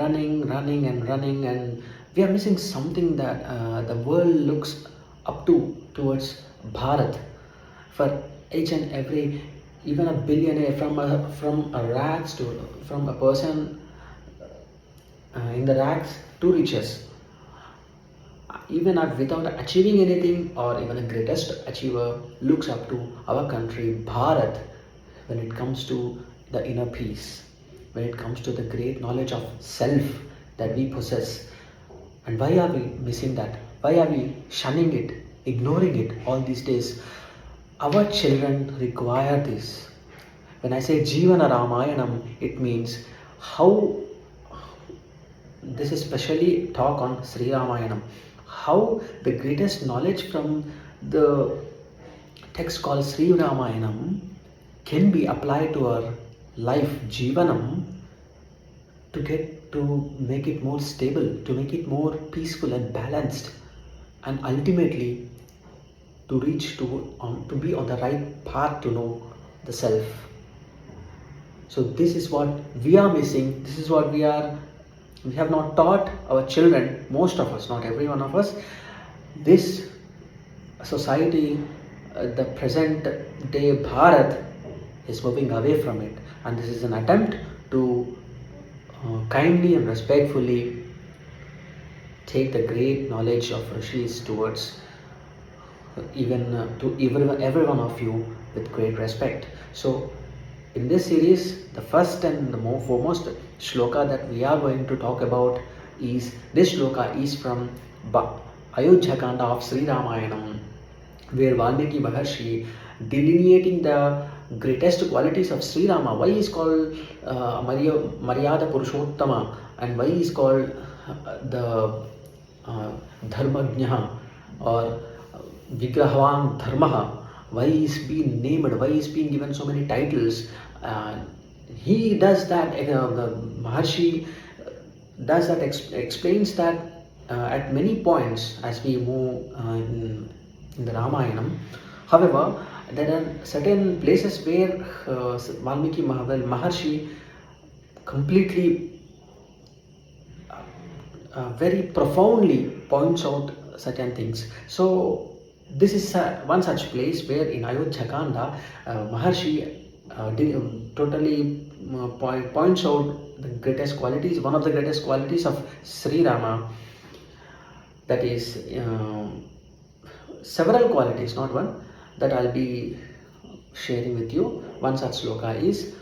running and running, and we are missing something that the world looks up towards Bharat. For each and every, even a billionaire, from a rags to, from a person in the rags to riches, even without achieving anything, or even the greatest achiever looks up to our country Bharat when it comes to the inner peace, when it comes to the great knowledge of self that we possess. And why are we missing that? Why are we shunning it, ignoring it all these days? Our children require this. When I say Jeevana Ramayanam, it means how, this is specially talk on Sri Ramayanam, how the greatest knowledge from the text called Sri Ramayanam can be applied to our life, Jeevanam, to make it more stable, to make it more peaceful and balanced, and ultimately to reach to be on the right path to know the self. So this is what we are missing. This is what we have not taught our children, most of us, not every one of us. This society, the present day Bharat, is moving away from it, and this is an attempt to kindly and respectfully take the great knowledge of rishis towards even to every one of you with great respect. So in this series, the first and the foremost shloka that we are going to talk about is, this shloka is from Ayodhya Kanda of Sri Ramayanam, where Valmiki Maharshi, delineating the greatest qualities of Sri Rama, why he is called Maryada Purushottama, and why he is called the Dharmajna or Vigrahavan Dharmaha, why he is being named, why he is being given so many titles. He does that, Maharshi does that, explains that at many points as we move in the Ramayanam. However, there are certain places where Valmiki Maharshi completely, very profoundly points out certain things. So this is one such place where in Ayodhya Kanda, Maharshi totally points out the greatest qualities, one of the greatest qualities of Sri Rama, that is several qualities, not one, that I'll be sharing with you. One such sloka is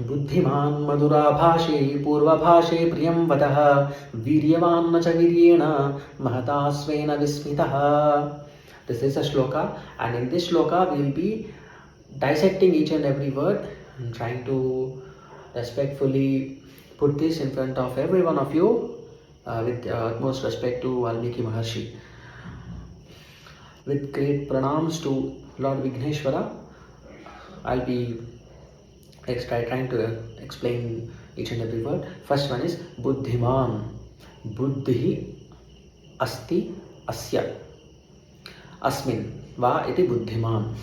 Buddhimān madura bhāshe purva bhāshe priyam vadaha viryavan na cha viryena mahata svena vismitaha. This is a shloka, and in this shloka we will be dissecting each and every word and trying to respectfully put this in front of every one of you with utmost respect to Valmiki Maharshi. With great pranams to Lord Vigneshwara, I'll be trying to explain each and every word. First one is Buddhimān. Buddhi asti asya. Asmin va iti Buddhimān.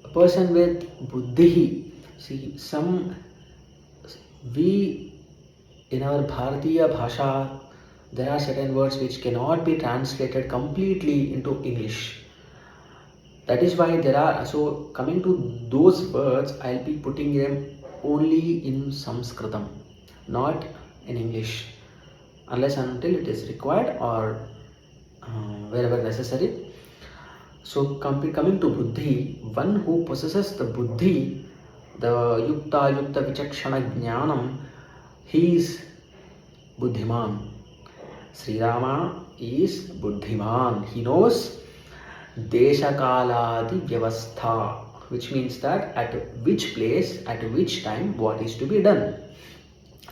A person with buddhi. See, we in our Bharatiya Bhasha, there are certain words which cannot be translated completely into English. That is why so coming to those words, I'll be putting them only in Sanskritam, not in English, unless until it is required or wherever necessary. So coming to Buddhi, one who possesses the Buddhi, the Yukta Vichakshana Jnanam, he is Buddhimān. Sri Rama is Buddhimān. He knows Desha Kaladi Vyavastha, which means that at which place, at which time, what is to be done.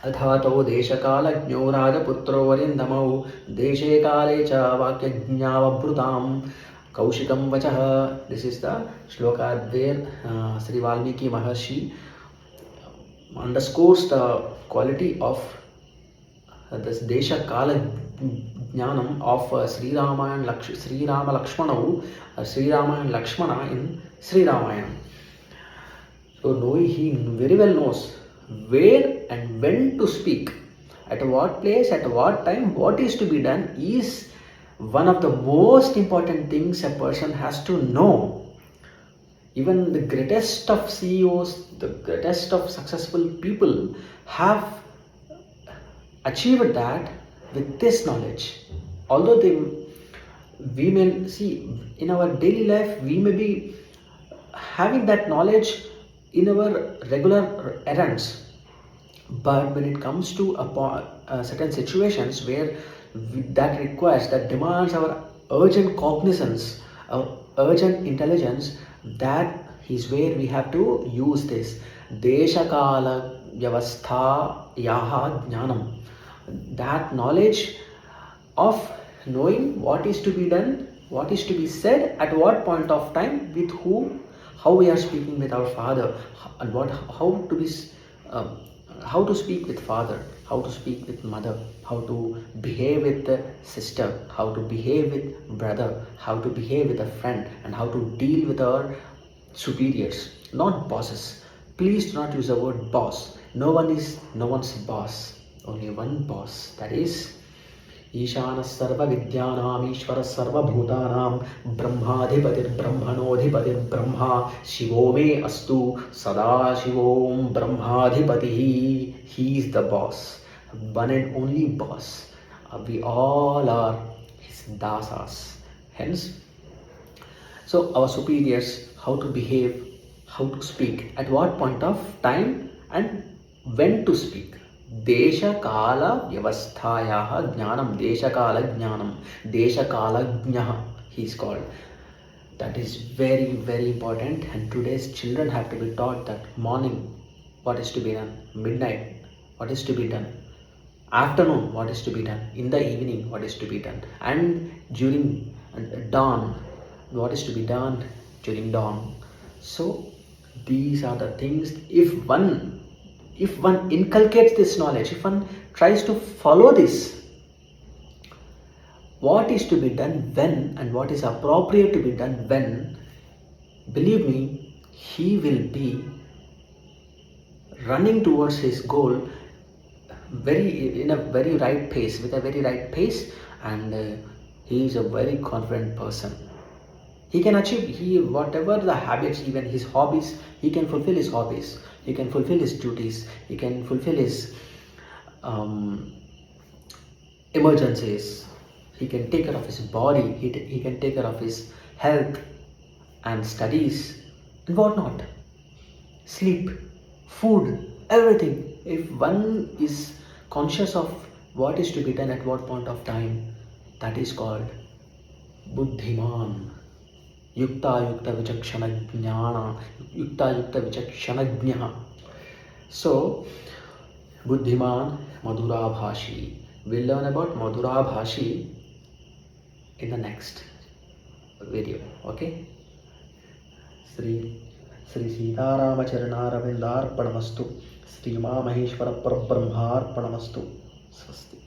Adhato Desha Kala Jno Raja Putro Varindamau Deshe Kale Cha Vakya Jnavabhrutam Kaushikam Vachaha. This is the shloka where Sri Valmiki Maharshi underscores the quality of this Desha Kala Jnanam of Sri Rama and Sri Rama Lakshmana, Sri Rama and Lakshmana in Sri Ramayana. So he very well knows where and when to speak, at what place, at what time, what is to be done is one of the most important things a person has to know. Even the greatest of CEOs, the greatest of successful people have achieved that with this knowledge. Although we may see in our daily life, we may be having that knowledge in our regular errands, but when it comes to certain situations where that requires, that demands our urgent cognizance, our urgent intelligence, that is where we have to use this desha kala vyavastha yaha jnanam, that knowledge of knowing what is to be done, what is to be said, at what point of time, with whom, how we are speaking with our father, and how to speak with father, how to speak with mother, how to behave with the sister, how to behave with brother, how to behave with a friend, and how to deal with our superiors, not bosses. Please do not use the word boss. No one is no one's boss. Only one boss. That is ईशानः सर्वविद्यानाम् ईश्वरः सर्वभूतानां ब्रह्माधिपतिर्ब्रह्मणोऽधिपतिर्ब्रह्मा शिवो मे अस्तु सदाशिवों ब्रह्माधिपतिः. He is the boss, one and only boss. We all are his dasas. Hence, so our superiors, how to behave, how to speak, at what point of time, and when to speak. देशकाल व्यवस्थायाः ज्ञानम, देशकाल ज्ञानम, देशकालज्ञः he is called. That is very, very important, and today's children have to be taught that morning what is to be done, midnight what is to be done, afternoon what is to be done, in the evening what is to be done, and during dawn what is to be done during dawn. So these are the things. If one inculcates this knowledge, if one tries to follow this, what is to be done when and what is appropriate to be done when, believe me, he will be running towards his goal in a very right pace, with a very right pace, and he is a very confident person. He can achieve whatever the habits, even his hobbies, he can fulfill his hobbies, he can fulfill his duties, he can fulfill his emergencies, he can take care of his body, he can take care of his health and studies and whatnot, sleep, food, everything. If one is conscious of what is to be done at what point of time, that is called Buddhimān. Yukta vichakshana jnana, yukta vichakshana jnah. So, Buddhimān, Madhura Bhashi. We'll learn about Madhura Bhashi in the next video. Okay? Sri Sitaramacharanaravindar Paramastu. Sri Maheshwara Parabrahmar Paramastu. Swasti.